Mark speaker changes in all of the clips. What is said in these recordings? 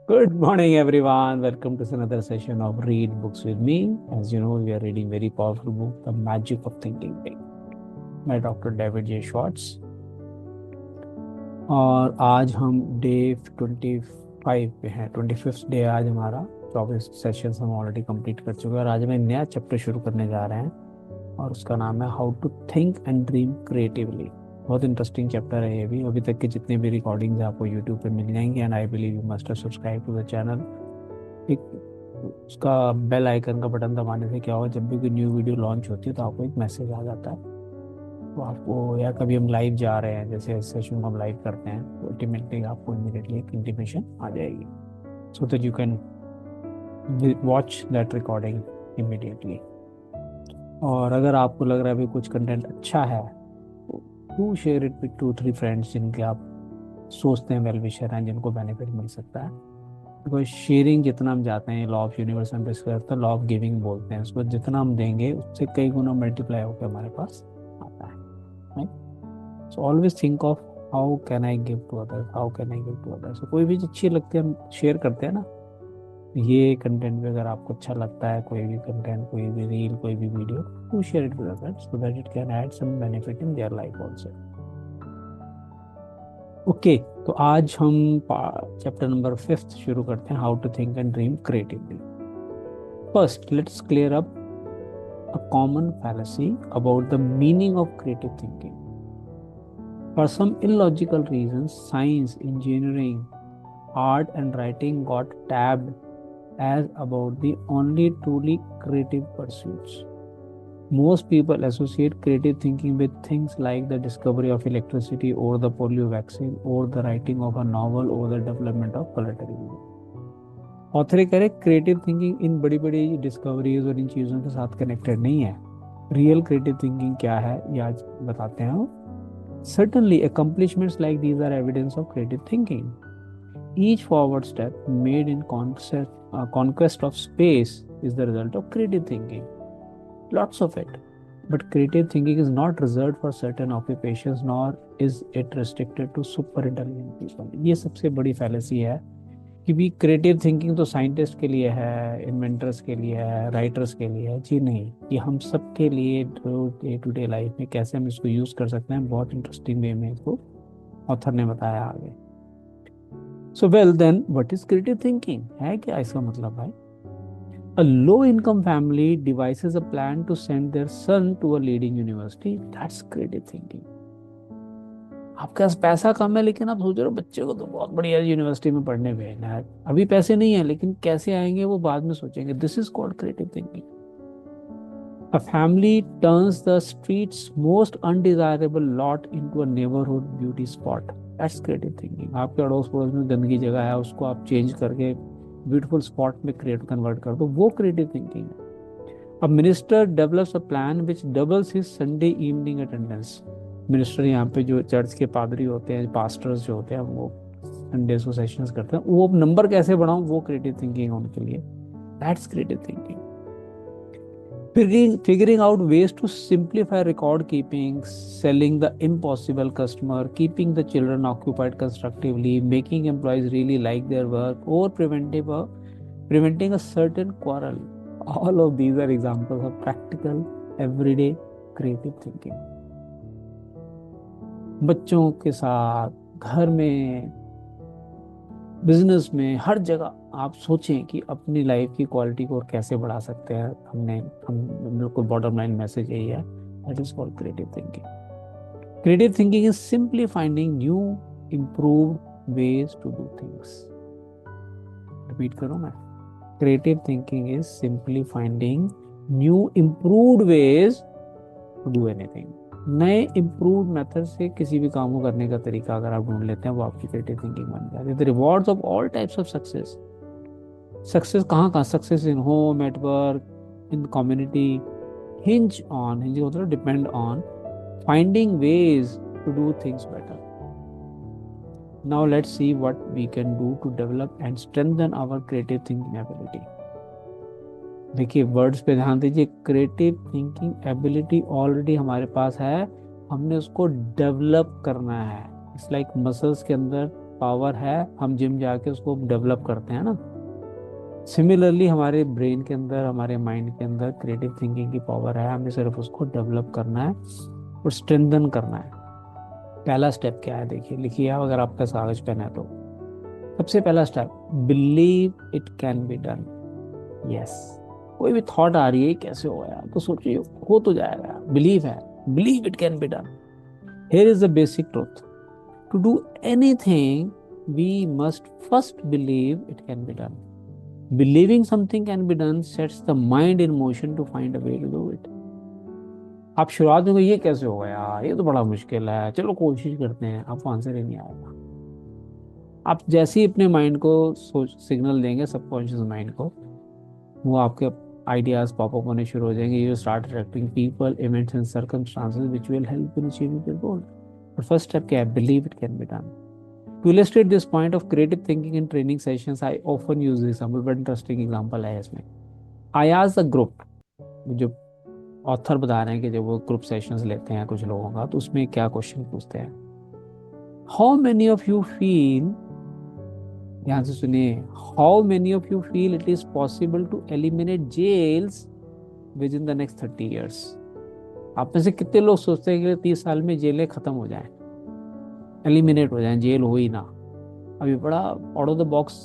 Speaker 1: Good morning, everyone. Welcome to another session of Read Books with me. As you know, we are reading very powerful book, The Magic of Thinking Big, by doctor David J shorts. और आज हम day 25 पे हैं, 25th day आज हमारा। 24 sessions हम already complete कर चुके हैं और आज हम एक नया चैप्टर शुरू करने जा रहे हैं और उसका नाम है how to think and dream creatively. बहुत इंटरेस्टिंग चैप्टर है ये भी। अभी तक के जितने भी रिकॉर्डिंग्स आपको यूट्यूब पे मिल जाएंगी and I believe you must subscribe to the channel. एक उसका बेल आइकन का बटन दबाने से क्या होगा, जब भी कोई न्यू वीडियो लॉन्च होती है तो आपको एक मैसेज आ जाता है। तो आपको, या कभी हम लाइव जा रहे हैं, जैसे इस सेशन को हम लाइव करते हैं, तो अल्टीमेटली आपको इमीडिएटली एक इंटीमेशन आ जाएगी so that you can watch that recording immediately. और अगर आपको लग रहा है भाई कुछ कंटेंट अच्छा है तो do share it with 2-3 friends जिनके आप सोचते हैं वेल विशर हैं, जिनको बेनिफिट मिल सकता है। बिकॉज शेयरिंग जितना हम जाते हैं, लॉ ऑफ यूनिवर्स में डिस्कस करते हैं, लॉ ऑफ गिविंग बोलते हैं उसको। जितना हम देंगे उससे कई गुना मल्टीप्लाई होकर हमारे पास आता है, right. So always think of how can I give to others, how can I give to others. कोई भी चीज़ अच्छी लगती है हम शेयर करते हैं ना। ये कंटेंट भी अगर आपको अच्छा लगता है, कोई भी कंटेंट, कोई भी रील, कोई भी video, to share it with others so that it can add some benefit in their life also. Okay, तो आज हम चैप्टर नंबर 5 शुरू करते हैं, how to think and dream creatively. First, let's clear up a common fallacy about the meaning of creative thinking. For some illogical reasons, science, engineering, art, and writing got tabbed as about the only truly creative pursuits. Most people associate creative thinking with things like the discovery of electricity, or the polio vaccine, or the writing of a novel, or the development of color television. Author कह रहे creative thinking in बड़ी बड़ी discoveries और इन चीज़ों के साथ connected नहीं है। रियल क्रिएटिव थिंकिंग क्या है ये आज बताते हैं हम। Certainly accomplishments like these are evidence of creative thinking. Each forward step made in conquest of space is the result of creative thinking. Lots of it. But creative thinking is not reserved for certain occupations, nor is it restricted to super intelligent people. ये सबसे बड़ी fallacy है कि भी creative thinking तो scientist के लिए है, इन्वेंटर्स के लिए है, राइटर्स के लिए है। जी नहीं, ये हम सब के लिए डे टू डे लाइफ में कैसे हम इसको यूज कर सकते हैं, बहुत इंटरेस्टिंग वे में इसको ऑथर ने बताया आगे। So well then, what is creative thinking? है क्या इसका मतलब भाई? A low income family devises a plan to send their son to a leading university. That's creative thinking. आपके पास पैसा कम है लेकिन आप सोच रहे हो बच्चे को तो बहुत बढ़िया यूनिवर्सिटी में पढ़ने भेजना है। अभी पैसे नहीं है लेकिन कैसे आएंगे वो बाद में सोचेंगे। This is called creative thinking. A family turns the street's most undesirable lot into a neighborhood beauty spot. That's creative thinking. आपके अड़ोस पड़ोस में गंदगी जगह है, उसको आप चेंज करके ब्यूटीफुल स्पॉट में कन्वर्ट कर दो, वो क्रिएटिव थिंकिंग है। A minister develops a plan which doubles his Sunday evening attendance. Minister यहाँ पे जो चर्च के पादरी होते हैं, पास्टर्स जो होते हैं, वो संडेज को सेशंस करते हैं, वो नंबर कैसे बढ़ाऊं, वो क्रिएटिव थिंकिंग है उनके लिए। That's creative thinking. Figuring out ways to simplify record keeping, selling the impossible customer, keeping the children occupied constructively, making employees really like their work, or preventing a certain quarrel. All of these are examples of practical, everyday creative thinking. बच्चों के साथ, घर में, business में, हर जगह आप सोचें कि अपनी लाइफ की क्वालिटी को और कैसे बढ़ा सकते हैं। हम बिल्कुल बॉटम लाइन मैसेज यही है, that is called creative thinking. Creative thinking is simply finding new improved ways to do things. Repeat करूं मैं, creative thinking is simply finding new improved ways to do anything. नए improve method से किसी भी काम को करने का तरीका अगर आप ढूंढ लेते हैं, वो आपकी क्रिएटिव थिंकिंग बन जाती है। The rewards of all types of success. Success कहाँ success in home, at work, in community, hinge होता है depend on finding ways to do things better. Now let's see what we can do to develop and strengthen our creative thinking ability. देखिए words पे ध्यान दीजिए। Creative thinking ability already हमारे पास है, हमने उसको डेवलप करना है। इट्स लाइक मसल्स के अंदर पावर है, हम जिम जाके उसको डेवलप करते हैं ना। सिमिलरली हमारे ब्रेन के अंदर, हमारे माइंड के अंदर क्रिएटिव थिंकिंग की पावर है, हमें सिर्फ उसको डेवलप करना है और स्ट्रेंथन करना है। पहला स्टेप क्या है, देखिए लिखिए आप, अगर आपका कागज पेन है तो। सबसे पहला step, believe it can be done. Yes, कोई भी थॉट आ रही है कैसे होगा यार, तो सोचिए हो तो जाएगा, बिलीव है, believe it can be done. Here is the basic truth, to do anything we must first believe it can be done. Believing something can be done sets the mind in motion to find a way to do it. आप शुरुआत में ये कैसे होगा यार, ये तो बड़ा मुश्किल है, चलो कोशिश करते हैं, आपको आंसर ही नहीं आएगा। आप जैसे ही अपने माइंड को सोच सिग्नल देंगे, सबकॉन्शियस माइंड को, वो आपके आइडियाज पॉपअप होने शुरू हो जाएंगे। You start attracting people, events and circumstances which will help in achieving your goal. और फर्स्ट स्टेप क्या है, believe it can be done. To illustrate this point of creative thinking in training sessions, I often use this example, but interesting example है इसमें। I ask the group, जो author बता रहे हैं कि जब वो ग्रुप सेशंस लेते हैं कुछ लोगों का, तो उसमें क्या क्वेश्चन पूछते हैं, how many of you feel, ध्यान से सुनिए, how many of you feel it is possible to eliminate jails within the next 30 years। आप में से कितने लोग सोचते हैं कि 30 साल में जेलें खत्म हो जाएं, एलिमिनेट हो जाएं, जेल हो ही ना। अभी बड़ा out of the box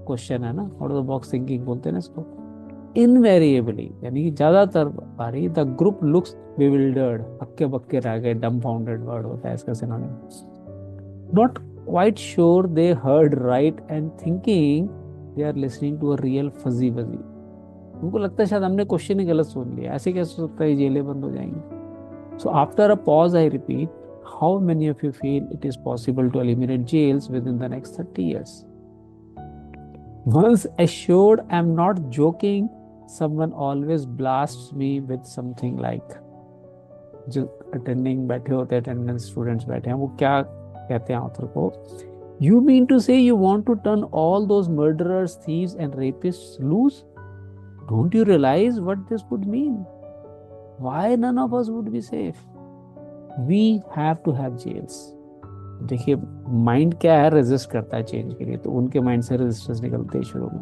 Speaker 1: question है ना, out of the box thinking बोलते हैं ना इसको। इनवेरिएबली, यानी कि ज्यादातर बारी, द ग्रुप लुक्स बिविल्डर्ड, हक्के बक्के रह गए, डम्बफाउंडेड वर्ड होता है इसका synonym. Not quite sure they heard right and thinking they are listening to a real fuzzy wuzzy. उनको लगता है शायद हमने क्वेश्चन ही गलत सुन लिया, ऐसे कैसे हो सकता है जेलें बंद हो जाएंगी। So after a pause I repeat, how many of you feel it is possible to eliminate jails within the next 30 years? Once assured I'm not joking, someone always blasts me with something like, जो attending बैठे होते हैं, attendance students बैठे हैं, वो क्या कहते हैं ऑथर को, you mean to say you want to turn all those murderers, thieves and rapists loose? Don't you realize what this would mean? Why none of us would be safe? We have to have jails। देखिए mind क्या है, resist करता है change के लिए, तो उनके mind से रेजिस्टेंस निकलते हैं शुरू में।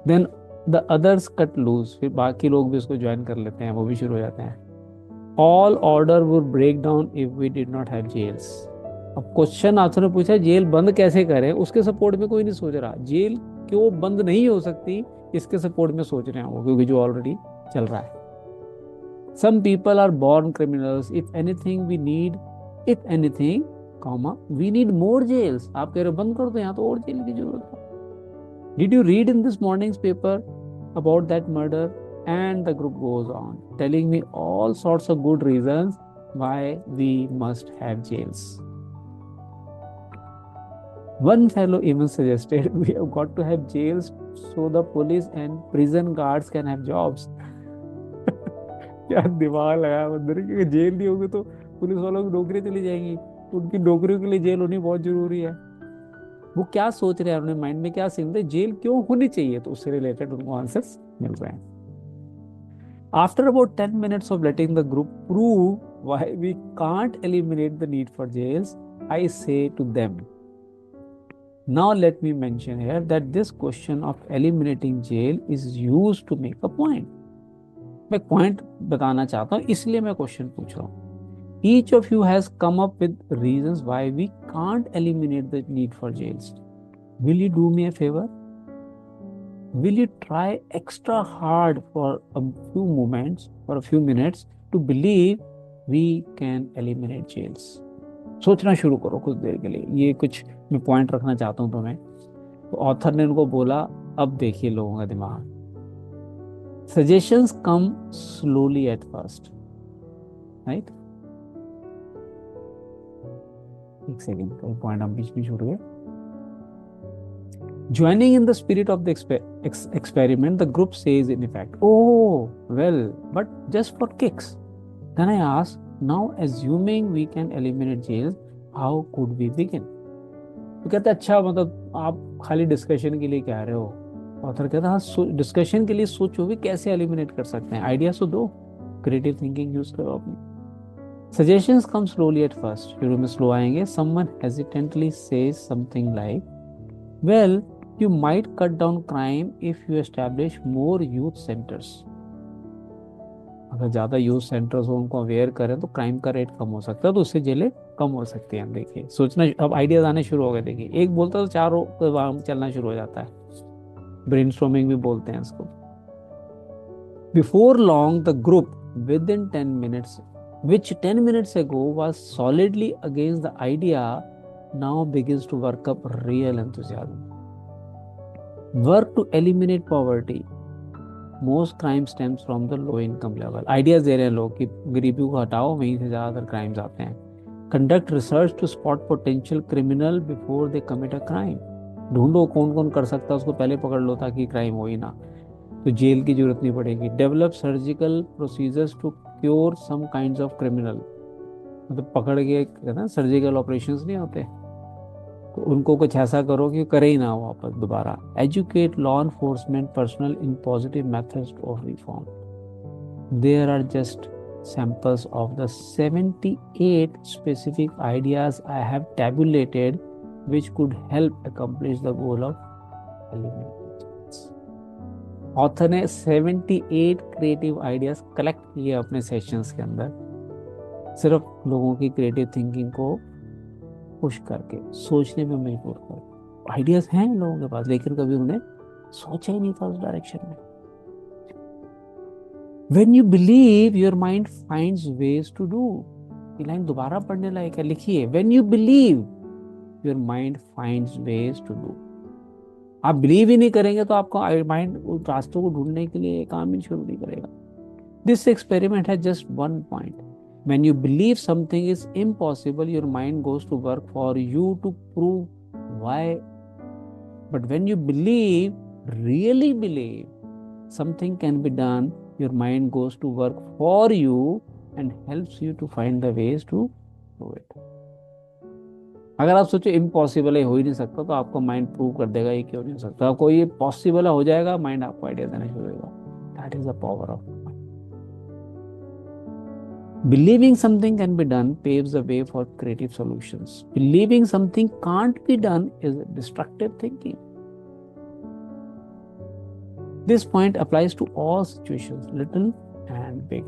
Speaker 1: Then the others cut loose, फिर बाकी लोग भी उसको ज्वाइन कर लेते हैं, वो भी शुरू हो जाते हैं। All order would break down if we did not have jails. अब क्वेश्चन ऑथर ने पूछा जेल बंद कैसे करें, उसके सपोर्ट में कोई नहीं सोच रहा, जेल क्यों बंद नहीं हो सकती इसके सपोर्ट में सोच रहे हैं वो, क्योंकि जो ऑलरेडी चल रहा है। Some people are born criminals. If anything, we need more jails. आप कह रहे हो बंद कर दो, यहाँ तो और जेल की जरूरत है। Did you read in this morning's paper about that murder? And the group goes on, telling me all sorts of good reasons why we must have jails. One fellow even suggested we have got to have jails so the police and prison guards can have jobs. क्या दिमाग लगाया बंदर, क्योंकि jail नहीं होगी तो police वालों की नौकरी चली जाएंगी, तो उनकी नौकरियों के लिए जेल होनी बहुत जरूरी है। वो क्या सोच रहे हैं, अपने माइंड में क्या सीन रहे, जेल क्यों होनी चाहिए, तो उससे रिलेटेड उनको आंसर्स मिल रहे हैं। After about 10 minutes of letting the group prove why we can't eliminate the need for jails, I say to them, now let me mention here that this question of eliminating jail is used to make a point। मैं point बताना चाहता हूं, इसलिए मैं question पूछ रहा हूं। Each of you has come up with reasons why we can't eliminate the need for jails. Will you do me a favour? Will you try extra hard for a few moments, for a few minutes, to believe we can eliminate jails? सोचना शुरू करो कुछ देर के लिए, ये कुछ मैं point रखना चाहता हूं तुम्हें। तो ऑथर ने उनको बोला, अब देखिए लोगों का दिमाग, suggestions come slowly at first, right? एक सेकेंड, कोई पॉइंट हम बीच में छूट गए। Joining in the spirit of the experiment, the group says in effect, oh well, but just for kicks. Then I ask, now assuming we can eliminate jails, how could we begin? तो कहते अच्छा, मतलब आप खाली discussion के लिए कह रहे हो। ऑथर कहता हाँ, डिस्कशन के लिए सोचो भी कैसे एलिमिनेट कर सकते हैं, आइडिया तो दो, क्रिएटिव थिंकिंग यूज करो अपनी। Suggestions come slowly at first. शुरू में स्लो आएंगे. Someone hesitantly says something like, well, you might cut down crime if you establish more youth centers. अगर ज़्यादा यूथ सेंटर्स हो, उनको अवेयर करें तो क्राइम का रेट कम हो सकता है, तो उससे जेलें कम हो सकती हैं. देखिए सोचना, अब आइडियाज आने शुरू हो गए. देखिए एक बोलता तो चार चलना शुरू हो जाता है. ब्रेनस्टॉर्मिंग भी बोलते हैं इसको. Before long, the group, within 10 minutes, which 10 minutes ago was solidly against the idea, now begins to work up real enthusiasm. Work to eliminate poverty. Most crime stems from the low income level. Ideas दे रहे हैं लोग कि गरीबी को हटाओ, वहीं से ज़्यादातर क्राइम्स आते हैं. Conduct research to spot potential criminal before they commit a crime. ढूंढो कौन कौन कर सकता है, उसको पहले पकड़ लो ताकि क्राइम हो ही ना, तो जेल की जरूरत नहीं पड़ेगी. Develop surgical procedures to cure some kinds of criminal. मतलब पकड़ के ना सर्जिकल ऑपरेशंस नहीं होते, तो उनको कुछ ऐसा करो कि करे ही ना वापस दोबारा. Educate law enforcement personnel in positive methods of reform. There are just samples of the 78 specific ideas I have tabulated which could help accomplish the goal of eliminating. Author ने 78 क्रिएटिव आइडियाज कलेक्ट किए अपने sessions के अंदर, सिर्फ लोगों की creative thinking को push करके, सोचने में मजबूर कर. आइडियाज हैं लोगों के पास, लेकिन कभी उन्हें सोचा ही नहीं था उस डायरेक्शन में. When you believe, your mind finds ways to do. ये लाइन दोबारा पढ़ने लायक है, लिखिए. When you believe, your mind finds ways to do. आप बिलीव ही नहीं करेंगे तो आपका माइंड उस रास्तों को ढूंढने के लिए काम ही शुरू नहीं करेगा. दिस एक्सपेरिमेंट है just one point. When you believe something is impossible, your mind goes to work for you to prove why. But when you believe, really believe, something can be done, your mind goes to work for you and helps you to find the ways to do it. अगर आप सोचो impossible है, हो ही नहीं सकता, तो आपका mind prove कर देगा ये क्यों नहीं हो सकता. आपको ये पॉसिबल हो जाएगा, माइंड आपको आइडिया देना शुरू होगा. That is the power of mind. Believing something can be done paves the way for creative solutions. Believing something can't be done is destructive thinking. This point applies to all situations, little and big.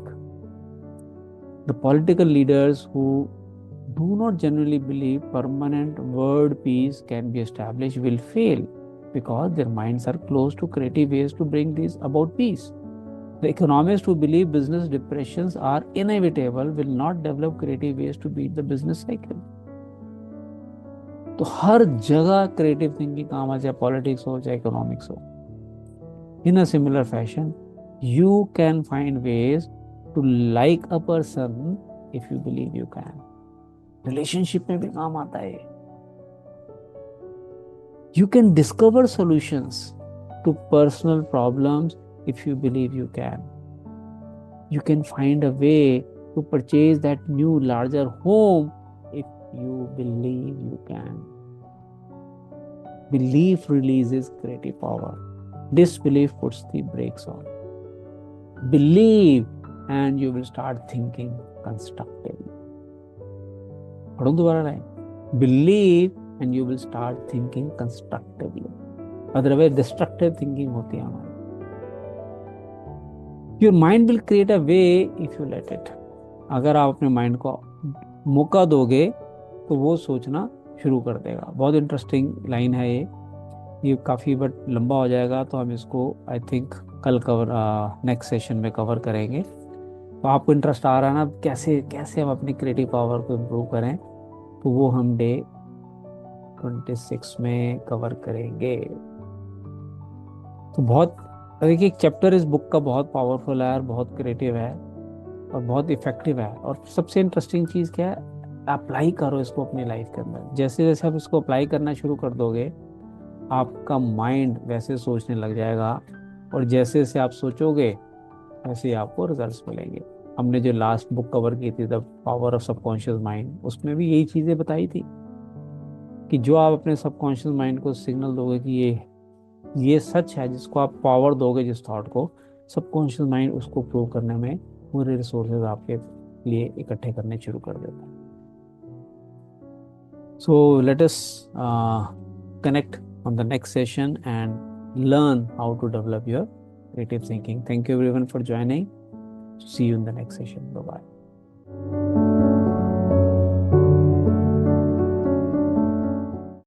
Speaker 1: The political leaders who do not generally believe permanent world peace can be established will fail because their minds are closed to creative ways to bring this about peace. The economists who believe business depressions are inevitable will not develop creative ways to beat the business cycle. तो हर जगह creative thinking काम आ, चाहे politics हो चाहे economics हो. In a similar fashion, you can find ways to like a person if you believe you can. Relationship में भी काम आता है. You can discover solutions to personal problems if you believe you can. You can find a way to purchase that new larger home if you believe you can. Belief releases creative power. Disbelief puts the brakes on. Believe and you will start thinking constructively. पढ़ो दोबारा line. Believe and you will start thinking constructively. Otherwise destructive thinking होती है हमारी. Your mind will create a way if you let it. अगर आप अपने mind को मौका दोगे तो वो सोचना शुरू कर देगा. बहुत इंटरेस्टिंग लाइन है ये काफ़ी बट लंबा हो जाएगा, तो हम इसको आई थिंक कल कवर नेक्स्ट सेशन में कवर करेंगे. तो आपको इंटरेस्ट आ रहा है ना कैसे कैसे हम अपनी क्रिएटिव पावर को इम्प्रूव करें, तो वो हम डे 26 में कवर करेंगे. तो बहुत देखिए चैप्टर इस बुक का बहुत पावरफुल है और बहुत क्रिएटिव है और बहुत इफेक्टिव है. और सबसे इंटरेस्टिंग चीज़ क्या है, अप्लाई करो इसको अपनी लाइफ के अंदर. जैसे जैसे आप इसको अप्लाई करना शुरू कर दोगे, आपका माइंड वैसे सोचने लग जाएगा, और जैसे जैसे आप सोचोगे वैसे ही आपको रिजल्ट्स मिलेंगे. हमने जो लास्ट बुक कवर की थी the power of subconscious mind, उसमें भी यही चीज़ें बताई थी कि जो आप अपने सबकॉन्शियस माइंड को सिग्नल दोगे कि ये सच है, जिसको आप पावर दोगे जिस थॉट को, सबकॉन्शियस माइंड उसको प्रूव करने में पूरे रिसोर्सेज आपके लिए इकट्ठे करने शुरू कर देता है. So let us connect on the next session and learn how to develop your creative thinking. Thank you everyone for joining. See you in the next session. Bye bye.